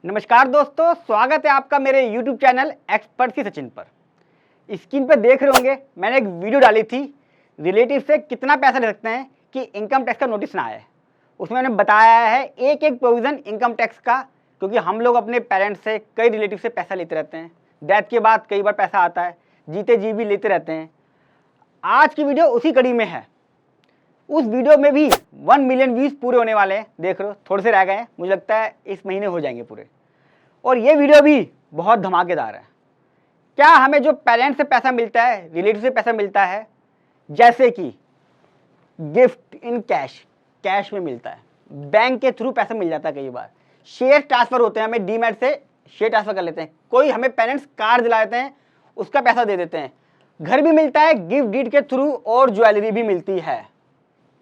नमस्कार दोस्तों, स्वागत है आपका मेरे YouTube चैनल एक्सपर्ट सी सचिन पर। स्क्रीन पर देख रहे होंगे मैंने एक वीडियो डाली थी रिलेटिव से कितना पैसा ले सकते हैं कि इनकम टैक्स का नोटिस ना आए। उसमें मैंने बताया है एक एक प्रोविज़न इनकम टैक्स का, क्योंकि हम लोग अपने पेरेंट्स से कई रिलेटिव से पैसा लेते रहते हैं। डेथ के बाद कई बार पैसा आता है, जीते जी भी लेते रहते हैं। आज की वीडियो उसी कड़ी में है। उस वीडियो में भी 1 मिलियन व्यूज़ पूरे होने वाले हैं। देख रहे हो, थोड़े से रह गए हैं, मुझे लगता है इस महीने हो जाएंगे पूरे। और ये वीडियो भी बहुत धमाकेदार है। क्या हमें जो पेरेंट्स से पैसा मिलता है, रिलेटिव से पैसा मिलता है, जैसे कि गिफ्ट इन कैश, कैश में मिलता है, बैंक के थ्रू पैसा मिल जाता है, कई बार शेयर ट्रांसफर होते हैं, हमें डीमैट से शेयर ट्रांसफर कर लेते हैं, कोई हमें पेरेंट्स कार दिला देते हैं, उसका पैसा दे देते हैं, घर भी मिलता है गिफ्ट डीड के थ्रू, और ज्वेलरी भी मिलती है,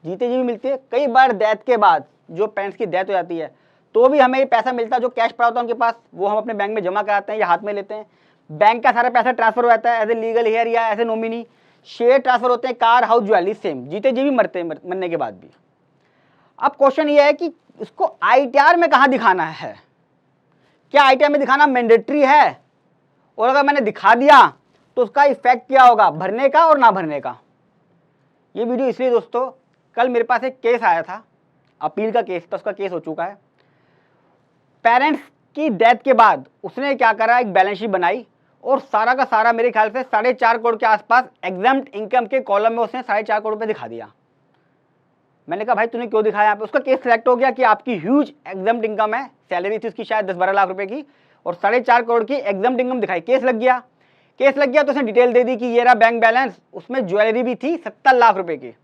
जीते जी भी मिलती है। कई बार डेथ के बाद जो पेरेंट्स की डेथ हो जाती है तो भी हमें पैसा मिलता है, जो कैश पड़ा होता है उनके पास, वो हम अपने बैंक में जमा कराते हैं या हाथ में लेते हैं। बैंक का सारा पैसा ट्रांसफर हो जाता है एज ए लीगल हेयर या as a nominee. Share transfer होते हैं, कार, हाउस, ज्वेलरी, सेम, जीते जी भी मरते हैं मरने के बाद भी। अब क्वेश्चन ये है कि इसको आईटीआर में कहाँ दिखाना है? क्या आईटीआर में दिखाना मैंडेटरी है? और अगर मैंने दिखा दिया तो उसका इफेक्ट क्या होगा, भरने का और ना भरने का? ये वीडियो इसलिए दोस्तों, कल मेरे पास एक केस आया था, अपील का केस था, उसका केस हो चुका है। पेरेंट्स की डेथ के बाद उसने क्या करा, एक बैलेंस शीट बनाई और सारा का सारा मेरे ख्याल से 4.5 करोड़ के आसपास एग्जम्प्ट इनकम के कॉलम में उसने 4.5 करोड़ रुपये दिखा दिया। मैंने कहा भाई तूने क्यों दिखाया यहाँ पे? उसका केस सिलेक्ट हो गया कि आपकी ह्यूज एग्जम्प्ट इनकम है, सैलरी थी उसकी शायद 10-12 लाख रुपए की, और 4.5 करोड़ की एग्जम्प्ट इनकम दिखाई। केस लग गया। केस लग गया तो उसने डिटेल दे दी कि ये रहा बैंक बैलेंस, उसमें ज्वेलरी भी थी 70 लाख रुपए की।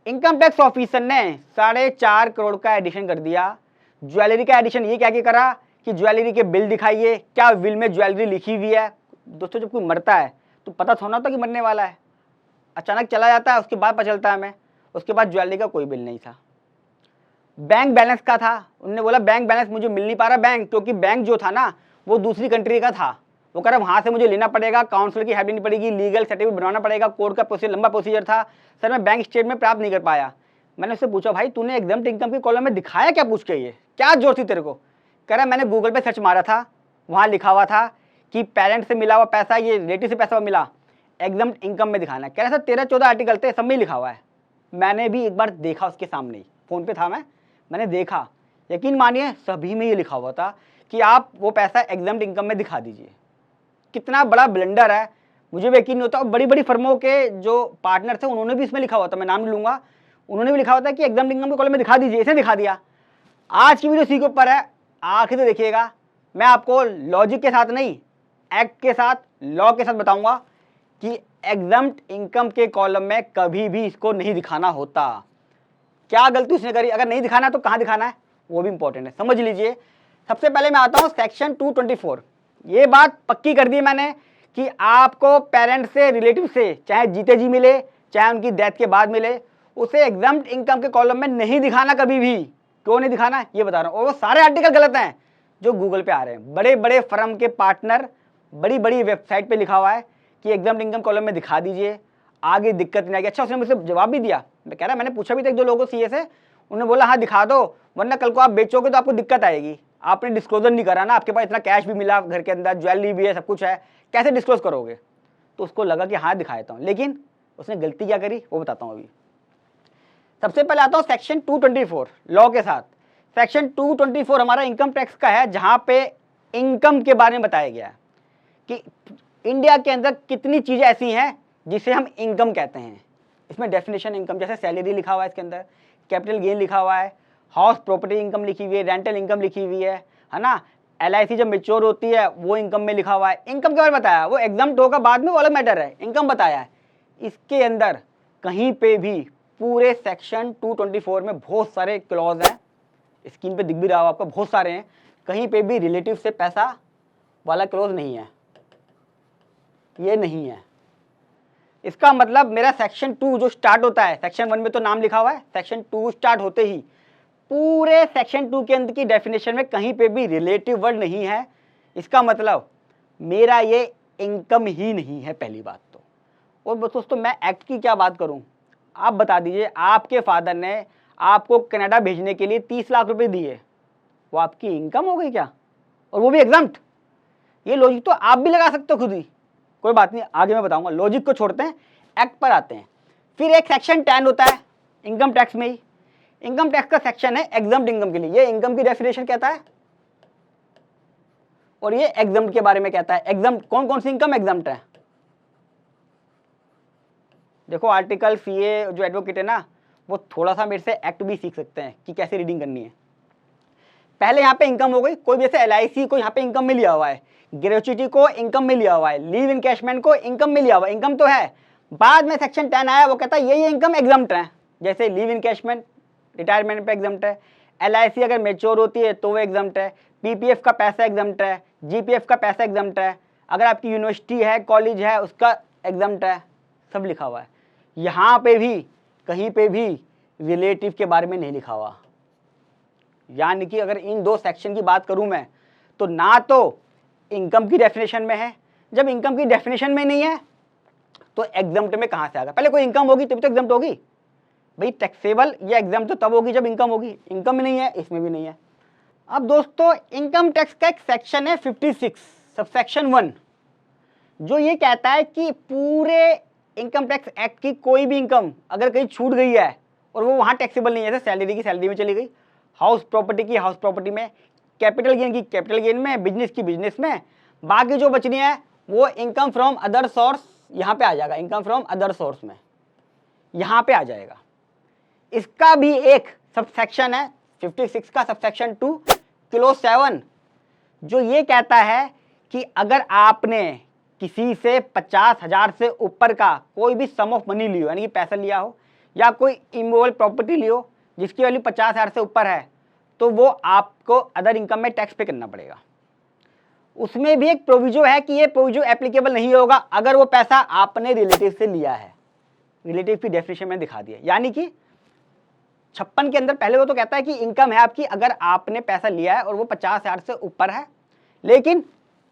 इनकम टैक्स ऑफिसर ने 4.5 करोड़ का एडिशन कर दिया। ज्वेलरी का एडिशन ये क्या करा कि ज्वेलरी के बिल दिखाइए, क्या बिल में ज्वेलरी लिखी हुई है। दोस्तों, जब कोई मरता है तो पता थोड़ा होता कि मरने वाला है, अचानक चला जाता है, उसके बाद पता चलता है हमें। उसके बाद ज्वेलरी का कोई बिल नहीं था। बैंक बैलेंस का था, उन्होंने बोला बैंक बैलेंस मुझे मिल नहीं पा रहा बैंक, क्योंकि बैंक जो था ना वो दूसरी कंट्री का था। वो कह रहा वहाँ से मुझे लेना पड़ेगा, काउंसिल की हेल्प लेनी पड़ेगी, लीगल सर्टिफिकेट बनवाना पड़ेगा, कोर्ट का प्रोसीजर, लंबा प्रोसीजर था सर, मैं बैंक स्टेटमेंट प्राप्त नहीं कर पाया। मैंने उससे पूछा भाई तूने एग्जम्प्ट इनकम के कॉलम में दिखाया क्या, पूछ के ये क्या जरूरत थी तेरे को? कह रहा मैंने गूगल पे सर्च मारा था, वहाँ लिखा हुआ था कि पेरेंट से मिला हुआ पैसा, ये रिलेटिव से पैसा मिला, एग्जम्प्ट इनकम में दिखाना है। कह रहा सर 13-14 आर्टिकल थे, सब में लिखा हुआ है। मैंने भी एक बार देखा उसके सामने ही, फ़ोन पे था मैंने देखा, यकीन मानिए सभी में ये लिखा हुआ था कि आप वो पैसा एग्जम्प्ट इनकम में दिखा दीजिए। कितना बड़ा ब्लंडर है, मुझे भी यकीन नहीं होता। और बड़ी बड़ी फर्मों के जो पार्टनर थे उन्होंने भी इसमें लिखा हुआ था, मैं नाम नहीं लूंगा, उन्होंने भी लिखा हुआ था कि एग्जम्प्ट इनकम के कॉलम में दिखा दीजिए, इसे दिखा दिया। आज की वीडियो इसी के ऊपर है, आखिर से देखिएगा। मैं आपको लॉजिक के साथ नहीं, एक्ट के साथ, लॉ के साथ बताऊंगा कि एग्जम्प्ट इनकम के कॉलम में कभी भी इसको नहीं दिखाना होता। क्या गलती उसने करी, अगर नहीं दिखाना है तो कहाँ दिखाना है, वो भी इंपॉर्टेंट है, समझ लीजिए। सबसे पहले मैं आता हूँ सेक्शन 224। ये बात पक्की कर दी मैंने कि आपको पेरेंट से, रिलेटिव से, चाहे जीते जी मिले चाहे उनकी डेथ के बाद मिले, उसे एग्जम्प्ट इनकम के कॉलम में नहीं दिखाना कभी भी। क्यों नहीं दिखाना ये बता रहा हूँ। और वो सारे आर्टिकल गलत हैं जो गूगल पे आ रहे हैं। बड़े बड़े फर्म के पार्टनर, बड़ी बड़ी वेबसाइट पे लिखा हुआ है कि एग्जम्प्ट इनकम कॉलम में दिखा दीजिए, आगे दिक्कत नहीं आएगी। अच्छा, उसने मुझसे जवाब भी दिया। मैं कह रहा, मैंने पूछा भी था 1-2 लोगों सीए से, उन्होंने बोला हाँ दिखा दो, वरना कल को आप बेचोगे तो आपको दिक्कत आएगी। आपने डिस्क्लोजर नहीं करा ना, आपके पास इतना कैश भी मिला, घर के अंदर ज्वेलरी भी है, सब कुछ है, कैसे डिस्क्लोज करोगे? तो उसको लगा कि हाँ दिखा देता हूँ, लेकिन उसने गलती क्या करी वो बताता हूँ अभी। सबसे पहले आता हूँ सेक्शन 224 लॉ के साथ। सेक्शन 224 हमारा इनकम टैक्स का है, जहाँ पे इनकम के बारे में बताया गया है कि इंडिया के अंदर कितनी चीज़ें ऐसी हैं जिसे हम इनकम कहते हैं। इसमें डेफिनेशन इनकम, जैसे सैलरी लिखा हुआ है इसके अंदर, कैपिटल गेन लिखा हुआ है, हाउस प्रॉपर्टी इनकम लिखी हुई है, रेंटल इनकम लिखी हुई है ना। एलआईसी जब मेच्योर होती है वो इनकम में लिखा हुआ है। इनकम के बारे में बताया, वो एग्जाम्प्ट होगा बाद में, वो अलग मैटर है। इनकम बताया है। इसके अंदर कहीं पे भी पूरे सेक्शन 224 में बहुत सारे क्लॉज हैं, स्क्रीन पे दिख भी रहा हो आपको, बहुत सारे हैं। कहीं पे भी रिलेटिव से पैसा वाला क्लॉज नहीं है, ये नहीं है। इसका मतलब मेरा सेक्शन 2 जो स्टार्ट होता है, सेक्शन 1 में तो नाम लिखा हुआ है, सेक्शन 2 स्टार्ट होते ही पूरे सेक्शन 2 के अंदर की डेफिनेशन में कहीं पे भी रिलेटिव वर्ड नहीं है। इसका मतलब मेरा ये इनकम ही नहीं है, पहली बात तो। और दोस्तों, मैं एक्ट की क्या बात करूं, आप बता दीजिए। आपके फादर ने आपको कनाडा भेजने के लिए 30 लाख रुपए दिए, वो आपकी इनकम हो गई क्या, और वो भी एग्जम्प्ट। ये लॉजिक तो आप भी लगा सकते हो खुद ही, कोई बात नहीं, आगे मैं बताऊंगा। लॉजिक को छोड़ते हैं, एक्ट पर आते हैं। फिर एक सेक्शन 10 होता है इनकम टैक्स में ही। इनकम टैक्स का सेक्शन है एग्जम्प्ट इनकम के लिए। ये इनकम की डेफिनेशन कहता है और ये एग्जम्प्ट के बारे में कहता है। एग्जम्प्ट कौन कौन सी इनकम एग्जम्प्ट है, देखो आर्टिकल सीए जो एडवोकेट है ना, वो थोड़ा सा मेरे से एक्ट भी सीख सकते हैं कि कैसे रीडिंग करनी है। पहले यहाँ पे इनकम हो गई, कोई भी जैसे LIC को यहाँ पे इनकम में लिया हुआ है, ग्रेच्युटी को इनकम में लिया हुआ है, लीव इनकैशमेंट को इनकम में लिया हुआ है, इनकम तो है। बाद में सेक्शन 10 आया, वो कहता है ये इनकम एग्जम्प्ट है। जैसे लीव इनकैशमेंट रिटायरमेंट पे एग्जम्प्ट है, LIC अगर मेच्योर होती है तो वो एग्जम्प्ट है, PPF का पैसा एग्जम्प्ट है, GPF का पैसा एग्जम्प्ट है, अगर आपकी यूनिवर्सिटी है कॉलेज है उसका एग्जम्प्ट है, सब लिखा हुआ है। यहाँ पे भी कहीं पे भी रिलेटिव के बारे में नहीं लिखा हुआ। यानी कि अगर इन दो सेक्शन की बात करूं मैं, तो ना तो इनकम की डेफिनेशन में है, जब इनकम की डेफिनेशन में नहीं है तो एग्जम्प्ट में कहां से आएगा। पहले कोई इनकम होगी तभी तो एग्जम्प्ट होगी भाई। टैक्सेबल या एग्जम्प्ट तो तब होगी जब इनकम होगी, इनकम में नहीं है, इसमें भी नहीं है। अब दोस्तों इनकम टैक्स का एक सेक्शन है 56 सबसेक्शन 1, जो ये कहता है कि पूरे इनकम टैक्स एक्ट की कोई भी इनकम अगर कहीं छूट गई है और वो वहां टैक्सेबल नहीं है, जैसे सैलरी की सैलरी में चली गई, हाउस प्रॉपर्टी की हाउस प्रॉपर्टी में, कैपिटल गेन की कैपिटल गेन में, बिजनेस की बिजनेस में, बाकी जो बचनी है वो इनकम फ्रॉम अदर सोर्स यहाँ पे आ जाएगा। इनकम फ्रॉम अदर सोर्स में यहाँ पे आ जाएगा। इसका भी एक सबसेक्शन है 56 का सबसेक्शन 2 क्लोज 7, जो ये कहता है कि अगर आपने किसी से 50,000 से ऊपर का कोई भी सम ऑफ मनी लियो, यानी कि पैसा लिया हो, या कोई इमूवेबल प्रॉपर्टी लियो जिसकी वैल्यू 50,000 से ऊपर है, तो वो आपको अदर इनकम में टैक्स पे करना पड़ेगा। उसमें भी एक प्रोविजो है कि ये प्रोविजो एप्लीकेबल नहीं होगा अगर वो पैसा आपने रिलेटिव से लिया है। रिलेटिव की डेफिनेशन में दिखा दिया, यानी कि 56 के अंदर पहले वो तो कहता है कि इनकम है आपकी अगर आपने पैसा लिया है और वो 50,000 से ऊपर है, लेकिन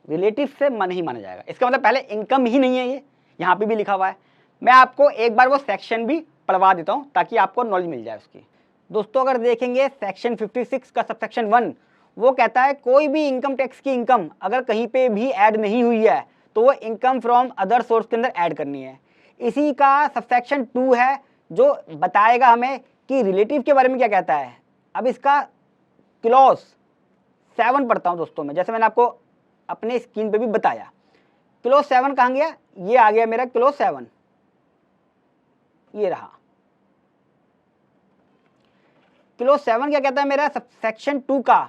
रिलेटिव से नहीं माना जाएगा। इसका मतलब पहले इनकम ही नहीं है, ये यहाँ पे भी लिखा हुआ है। मैं आपको एक बार वो सेक्शन भी पढ़वा देता हूँ ताकि आपको नॉलेज मिल जाए उसकी। दोस्तों अगर देखेंगे सेक्शन 56 का सबसेक्शन 1, वो कहता है कोई भी इनकम टैक्स की इनकम अगर कहीं पे भी ऐड नहीं हुई है तो वो इनकम फ्रॉम अदर सोर्स के अंदर ऐड करनी है। इसी का सबसेक्शन 2 है जो बताएगा हमें कि रिलेटिव के बारे में क्या कहता है। अब इसका क्लॉज 7 पढ़ता हूँ दोस्तों मैं, जैसे मैंने आपको अपने स्क्रीन पे भी बताया। क्लॉज 7 कहाँ गया, ये आ गया मेरा क्लॉज 7, ये रहा। क्लॉज 7 क्या कहता है मेरा सेक्शन 2 का,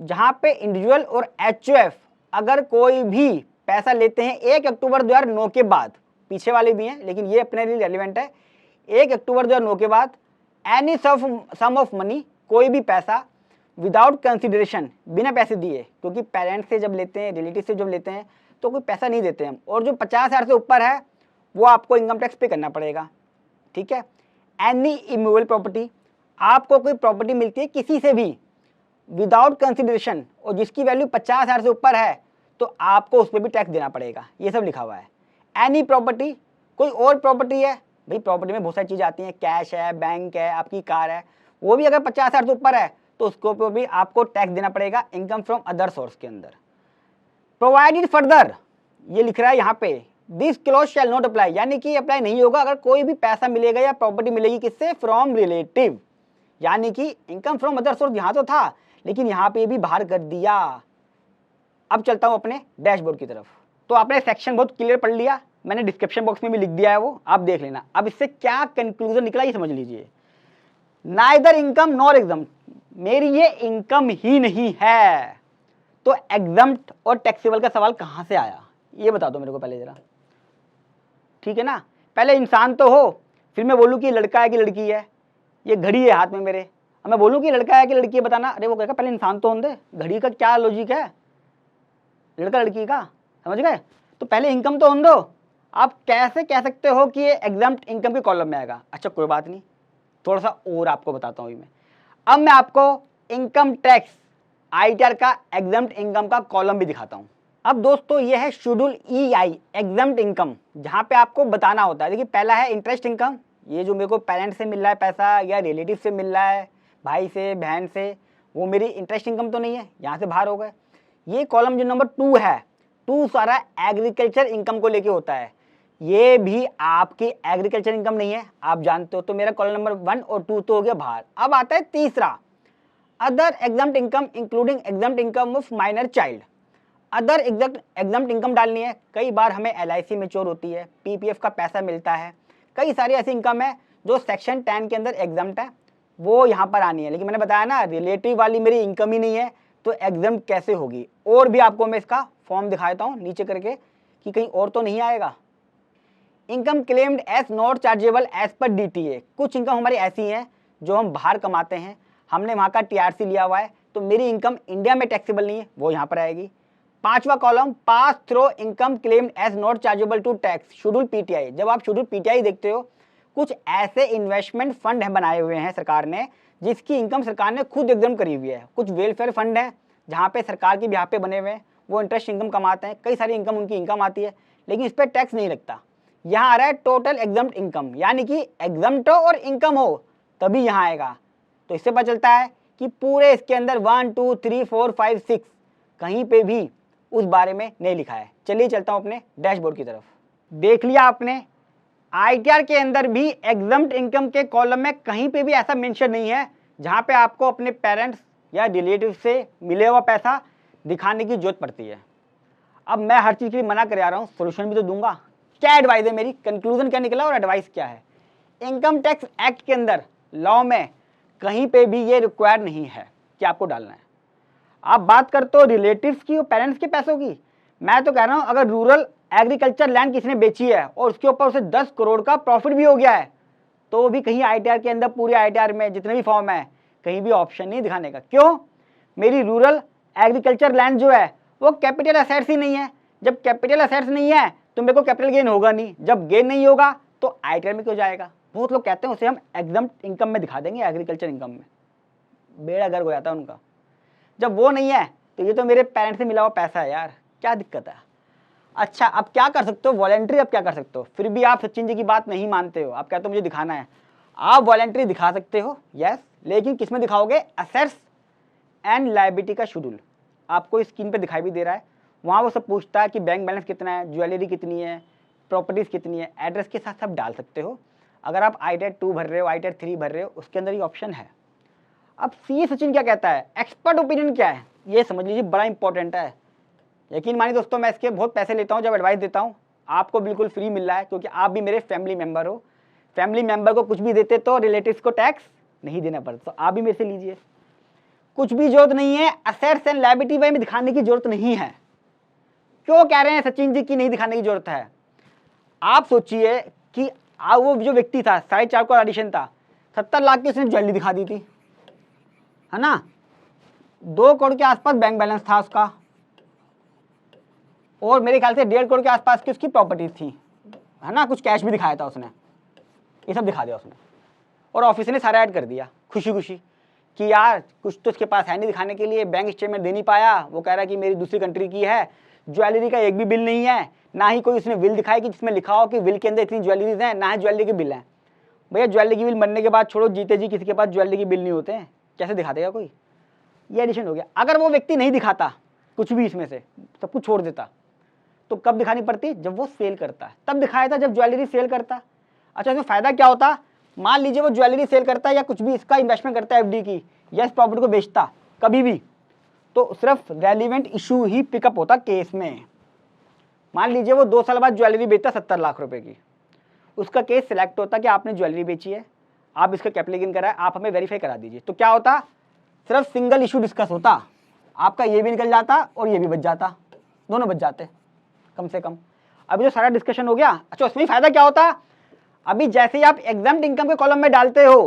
जहां पे इंडिविजुअल और HUF अगर कोई भी पैसा लेते हैं 1 अक्टूबर 2009 के बाद, पीछे वाले भी हैं लेकिन ये अपने लिए रेलिवेंट है, 1 अक्टूबर 2009 के बाद एनी सम ऑफ मनी, कोई भी पैसा विदाउट कंसिडरेशन, बिना पैसे दिए, क्योंकि पेरेंट्स से जब लेते हैं, रिलेटिव से जब लेते हैं तो कोई पैसा नहीं देते हम, और जो 50,000 से ऊपर है वो आपको इनकम टैक्स पे करना पड़ेगा। ठीक है। एनी इमूवेबल प्रॉपर्टी, आपको कोई प्रॉपर्टी मिलती है किसी से भी विदाउट कंसिडरेशन और जिसकी वैल्यू 50,000 से ऊपर है तो आपको उस पर भी टैक्स देना पड़ेगा, ये सब लिखा हुआ है। एनी प्रॉपर्टी, कोई और प्रॉपर्टी है भाई, प्रॉपर्टी में बहुत सारी चीज़ आती हैं, कैश है, बैंक है, आपकी कार है, वो भी अगर 50,000 से ऊपर है तो उसको पर भी आपको टैक्स देना पड़ेगा इनकम फ्रॉम अदर सोर्स के अंदर। प्रोवाइडेड फर्दर, ये लिख रहा है यहाँ पे, this clause shall not apply, यानी कि अप्लाई नहीं होगा अगर कोई भी पैसा मिलेगा या प्रॉपर्टी मिलेगी किससे, फ्रॉम रिलेटिव, यानी कि इनकम फ्रॉम अदर सोर्स यहाँ तो था लेकिन यहाँ पे भी बाहर कर दिया। अब चलता हूँ अपने डैशबोर्ड की तरफ। तो आपने सेक्शन बहुत क्लियर पढ़ लिया, मैंने डिस्क्रिप्शन बॉक्स में भी लिख दिया है, वो आप देख लेना। अब इससे क्या कंक्लूजन निकला ये समझ लीजिए। नाइदर इनकम नॉर एग्जम्प्ट, मेरी ये इनकम ही नहीं है, तो एग्जम्प्ट और टैक्सेबल का सवाल कहाँ से आया ये बता दो मेरे को पहले जरा। ठीक है ना, पहले इंसान तो हो, फिर मैं बोलूँ कि लड़का है कि लड़की है, ये घड़ी है हाथ में मेरे, अब मैं बोलूँ कि लड़का है कि लड़की है बताना, अरे वो कहेगा पहले इंसान तो होंगे, घड़ी का क्या लॉजिक है, लड़का लड़की का, समझ गए। तो पहले इनकम तो हों दो, आप कैसे कह सकते हो कि ये एग्जम्प्ट इनकम के कॉलम में आएगा। अच्छा कोई बात नहीं, थोड़ा सा और आपको बताता हूँ मैं। अब मैं आपको इनकम टैक्स ITR का एग्जम्प्ट इनकम का कॉलम भी दिखाता हूँ। अब दोस्तों ये है शेड्यूल EI एग्जम्प्ट इनकम, जहाँ पे आपको बताना होता है। देखिए पहला है इंटरेस्ट इनकम, ये जो मेरे को पेरेंट्स से मिल रहा है पैसा या रिलेटिव से मिल रहा है, भाई से, बहन से, वो मेरी इंटरेस्ट इनकम तो नहीं है, यहाँ से बाहर हो गए। ये कॉलम जो नंबर 2 है, 2 सारा एग्रीकल्चर इनकम को लेके होता है, ये भी आपकी एग्रीकल्चर इनकम नहीं है, आप जानते हो। तो मेरा कॉलम नंबर 1 और 2 तो हो गया बाहर। अब आता है तीसरा, other exempt income including exempt income of minor child. Other exempt income डालनी है। कई बार हमें LIC मैच्योर होती है, PPF का पैसा मिलता है, कई सारी ऐसी इनकम है जो सेक्शन 10 के अंदर एग्जम्प्ट है, वो यहाँ पर आनी है। लेकिन मैंने बताया ना, रिलेटिव वाली मेरी इनकम ही नहीं है, तो एग्जम्प्ट कैसे होगी। और भी आपको मैं इसका फॉर्म दिखा देता हूँ नीचे करके कि कहीं और तो नहीं आएगा। Income claimed as not chargeable as per DTA। कुछ इनकम हमारी ऐसी हैं जो हम बाहर कमाते हैं, हमने वहाँ का TRC लिया हुआ है, तो मेरी इनकम इंडिया में टैक्सेबल नहीं है, वो यहाँ पर आएगी। पांचवा column, pass through income claimed as not chargeable to tax schedule PTI। जब आप शेड्यूल PTI देखते हो, कुछ ऐसे इन्वेस्टमेंट फंड है बनाए हुए हैं सरकार ने, जिसकी इनकम सरकार ने खुद एकदम करी हुई है। कुछ वेलफेयर फंड है जहाँ पे सरकार के बिहाफ पे बने हुए हैं, वो इंटरेस्ट इनकम कमाते हैं, कई सारी इनकम उनकी इनकम आती है, लेकिन इस पर टैक्स नहीं लगता। यहाँ आ रहा है टोटल एग्जम्प्ट इनकम, यानी कि एग्जम्प्ट हो और इनकम हो तभी यहाँ आएगा। तो इससे पता चलता है कि पूरे इसके अंदर 1 2 3 4 5 6 कहीं पे भी उस बारे में नहीं लिखा है। चलिए चलता हूँ अपने डैशबोर्ड की तरफ। देख लिया आपने, ITR के अंदर भी एग्जम्प्ट इनकम के कॉलम में कहीं पे भी ऐसा मेंशन नहीं है जहाँ पे आपको अपने पेरेंट्स या रिलेटिव से मिले हुआ पैसा दिखाने की जरूरत पड़ती है। अब मैं हर चीज़ के लिए मना कर आ रहा हूँ, सोल्यूशन भी तो दूंगा। क्या एडवाइस है मेरी, कंक्लूजन क्या निकला और एडवाइस क्या है। इनकम टैक्स एक्ट के अंदर लॉ में कहीं पे भी ये रिक्वायर नहीं है कि आपको डालना है। आप बात करते हो रिलेटिव्स की और पेरेंट्स के पैसों की, मैं तो कह रहा हूँ अगर रूरल एग्रीकल्चर लैंड किसी ने बेची है और उसके ऊपर उसे 10 करोड़ का प्रॉफिट भी हो गया है, तो भी कहीं ITR के अंदर, पूरे ITR में जितने भी फॉर्म है, कहीं भी ऑप्शन नहीं दिखाने का। क्यों? मेरी रूरल एग्रीकल्चर लैंड जो है वो कैपिटल असेट्स ही नहीं है। जब कैपिटल असेट्स नहीं है तो मेरे को कैपिटल गेन होगा नहीं, जब गेन नहीं होगा तो ITR में क्यों जाएगा। बहुत लोग कहते हैं उसे हम एग्जम्प्ट इनकम में दिखा देंगे, एग्रीकल्चर इनकम में, बेड़ा गर्क हो जाता है उनका। जब वो नहीं है तो ये तो मेरे पेरेंट्स से मिला हुआ पैसा है यार, क्या दिक्कत है। अच्छा, अब क्या कर सकते हो, वॉलेंट्री अब क्या कर सकते हो। फिर भी आप सचिन जी की बात नहीं मानते हो, आप कहते हो मुझे दिखाना है, आप वॉलेंट्री दिखा सकते हो, यस, लेकिन किस में दिखाओगे, असेट्स एंड लायबिलिटी का शेड्यूल आपको स्क्रीन पे दिखाई भी दे रहा है। वहाँ वो सब पूछता है कि बैंक बैलेंस कितना है, ज्वेलरी कितनी है, प्रॉपर्टीज़ कितनी है, एड्रेस के साथ सब डाल सकते हो। अगर आप ITR 2 भर रहे हो, ITR 3 भर रहे हो, उसके अंदर ये ऑप्शन है। अब CA सचिन क्या कहता है, एक्सपर्ट ओपिनियन क्या है, ये समझ लीजिए, बड़ा इंपॉर्टेंट है। यकीन मानिए दोस्तों, मैं इसके बहुत पैसे लेता हूँ जब एडवाइस देता हूँ, आपको बिल्कुल फ्री मिल रहा है, क्योंकि आप भी मेरे फैमिली मेम्बर हो। फैमिली मेम्बर को कुछ भी देते तो रिलेटिव्स को टैक्स नहीं देना पड़ता, तो आप भी मेरे से लीजिए। कुछ भी जरूरत नहीं है असेट्स एंड लायबिलिटी में दिखाने की जरूरत नहीं है। क्यों कह रहे हैं सचिन जी की नहीं दिखाने की जरूरत है। आप सोचिए कि वो जो व्यक्ति था, 4.5 करोड़ एडिशन था, 70 लाख की उसने ज्वेलरी दिखा दी थी, है ना, 2 करोड़ के आसपास बैंक बैलेंस था उसका, और मेरे ख्याल से 1.5 करोड़ के आसपास की उसकी प्रॉपर्टीज थी, है ना, कुछ कैश भी दिखाया था उसने, ये सब दिखा दिया उसने, और ऑफिस ने सारा ऐड कर दिया खुशी खुशी कि यार कुछ तो उसके पास है नहीं दिखाने के लिए, बैंक स्टेटमेंट दे नहीं पाया, वो कह रहा है कि मेरी दूसरी कंट्री की है, ज्वेलरी का एक भी बिल नहीं है, ना ही कोई उसने बिल दिखाई कि जिसमें लिखा हो कि बिल के अंदर इतनी ज्वेलरीज हैं, ना ही ज्वेलरी के बिल हैं। भैया ज्वेलरी की बिल बनने के बाद छोड़ो, जीते जी किसी के पास ज्वेलरी के बिल नहीं होते हैं, कैसे दिखा देगा कोई। ये एडिशन हो गया। अगर वो व्यक्ति नहीं दिखाता कुछ भी इसमें से, सब कुछ छोड़ देता, तो कब दिखानी पड़ती, जब वो सेल करता है तब दिखाया था, जब ज्वेलरी सेल करता। अच्छा, इसमें फायदा क्या होता, मान लीजिए वो ज्वेलरी सेल करता है या कुछ भी इसका इन्वेस्टमेंट करता है FD की, या इस प्रॉपर्टी को बेचता कभी भी, तो सिर्फ रेलिवेंट इशू ही पिकअप होता केस में। मान लीजिए वो 2 साल बाद ज्वेलरी बेचता 70 लाख रुपए की, उसका केस सिलेक्ट होता कि आपने ज्वेलरी बेची है, आप इसका कैपिटल गेन करा है, आप हमें वेरीफाई करा दीजिए, तो क्या होता, सिर्फ सिंगल इशू डिस्कस होता, आपका ये भी निकल जाता और ये भी बच जाता, दोनों बच जाते कम से कम। अभी जो सारा डिस्कशन हो गया, अच्छा उसमें फायदा क्या होता, अभी जैसे ही आप एग्जाम्प्ट इनकम के कॉलम में डालते हो,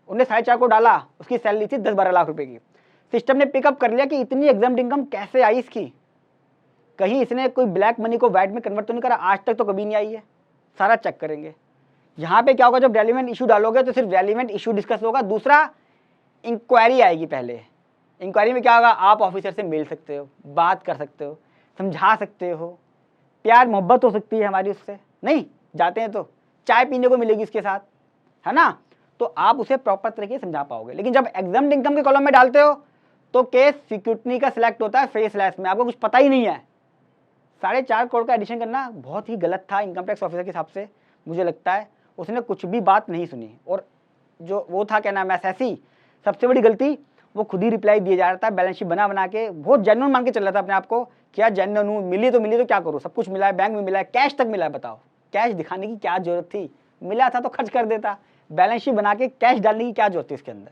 उन्होंने 4.5 को डाला, उसकी सैलरी थी 10-12 लाख रुपए की, सिस्टम ने पिकअप कर लिया कि इतनी एग्जाम्प्ट इनकम कैसे आई इसकी, कहीं इसने कोई ब्लैक मनी को व्हाइट में कन्वर्ट तो नहीं करा, आज तक तो कभी नहीं आई है, सारा चेक करेंगे। यहाँ पे क्या होगा, जब रेलिवेंट इशू डालोगे तो सिर्फ रेलिवेंट इशू डिस्कस होगा। दूसरा, इंक्वायरी आएगी पहले, इंक्वायरी में क्या होगा, आप ऑफिसर से मिल सकते हो, बात कर सकते हो, समझा सकते हो, प्यार मोहब्बत हो सकती है हमारी उससे, नहीं जाते हैं तो चाय पीने को मिलेगी इसके साथ, है ना, तो आप उसे प्रॉपर तरीके से समझा पाओगे। लेकिन जब एग्जाम्प्ट इनकम के कॉलम में डालते हो तो केस सिक्योरिटी का सिलेक्ट होता है फेस लेस में, आपको कुछ पता ही नहीं है। 4.5 करोड़ का एडिशन करना बहुत ही गलत था इनकम टैक्स ऑफिसर के हिसाब से। मुझे लगता है उसने कुछ भी बात नहीं सुनी, और जो वो था क्या नाम है एसएससी, सबसे बड़ी गलती वो खुद ही रिप्लाई दिए जा रहा था, बैलेंस शीट बना के बहुत जेन्युइन मान के चल रहा था अपने आप को, क्या जेन्युइन हूँ, मिली तो क्या करूँ, सब कुछ मिला है, बैंक में मिला है, कैश तक मिला है। बताओ कैश दिखाने की क्या जरूरत थी, मिला था तो खर्च कर देता, बैलेंस शीट बना के कैश डालने की क्या जरूरत थी इसके अंदर।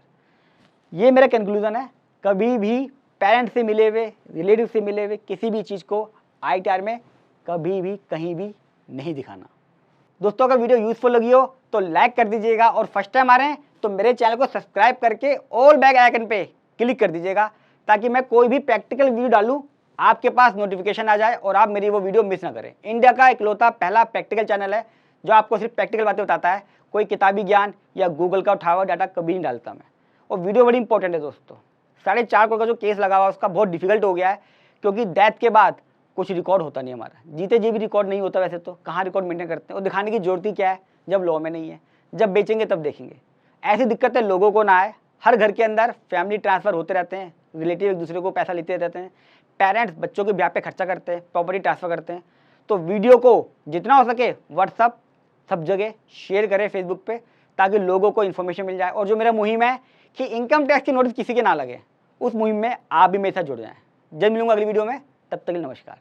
ये मेरा कंक्लूजन है, कभी भी पेरेंट्स से मिले हुए, रिलेटिव से मिले हुए किसी भी चीज़ को ITR में कभी भी कहीं भी नहीं दिखाना। दोस्तों अगर वीडियो यूजफुल लगी हो तो लाइक कर दीजिएगा, और फर्स्ट टाइम आ रहे हैं तो मेरे चैनल को सब्सक्राइब करके ऑल बेल आइकन पे क्लिक कर दीजिएगा, ताकि मैं कोई भी प्रैक्टिकल वीडियो डालूं आपके पास नोटिफिकेशन आ जाए और आप मेरी वो वीडियो मिस ना करें। इंडिया का इकलौता पहला प्रैक्टिकल चैनल है जो आपको सिर्फ प्रैक्टिकल बातें बताता है, कोई किताबी ज्ञान या गूगल का उठाया हुआ डाटा कभी नहीं डालता मैं। और वीडियो बड़ी इंपॉर्टेंट है दोस्तों। 4.5 करोड़ का जो केस लगा हुआ उसका बहुत डिफिकल्ट हो गया है, क्योंकि डेथ के बाद कुछ रिकॉर्ड होता नहीं हमारा, जीते जी भी रिकॉर्ड नहीं होता वैसे तो, कहाँ रिकॉर्ड मेंटेन करते हैं, और दिखाने की जरूरत ही क्या है जब लॉ में नहीं है, जब बेचेंगे तब देखेंगे। ऐसी दिक्कतें लोगों को ना आए। हर घर के अंदर फैमिली ट्रांसफर होते रहते हैं, रिलेटिव एक दूसरे को पैसा लेते रहते हैं, पेरेंट्स बच्चों के ब्याह पे खर्चा करते हैं, प्रॉपर्टी ट्रांसफर करते हैं। तो वीडियो को जितना हो सके व्हाट्सअप सब जगह शेयर करें, फेसबुक पे, ताकि लोगों को इन्फॉर्मेशन मिल जाए। और जो मेरा मुहिम है कि इनकम टैक्स की नोटिस किसी के ना लगे, उस मुहिम में आप भी मेरे साथ जुड़ जाएं। जल्द मिलूंगा अगली वीडियो में, तब तक के लिए नमस्कार।